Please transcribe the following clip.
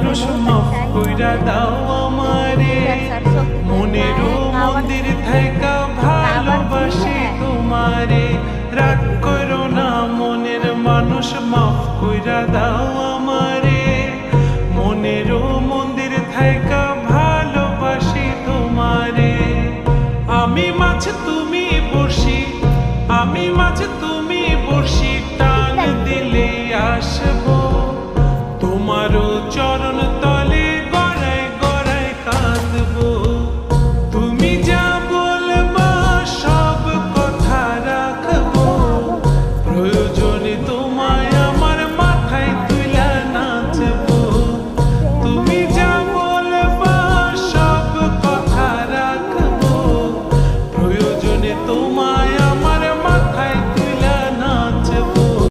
মানুষ মাফ কইরা দাও আমারে মনেরও মন্দির থাইকা ভালোবাসি তোমারে রাগ করো না মনের মানুষ মাফ কইরা দাও আমারে মনেরও মন্দির থাইকা ভালোবাসি তোমারে আমি মাছ তুমি বসি আমি মাছ তুমি বসি টান দিলে আসবো তোমারও চরণ তলে গড়ায় গড়ায় কাঁদবো তুমি যা বলবা সব কথা রাখবো প্রয়োজনে তো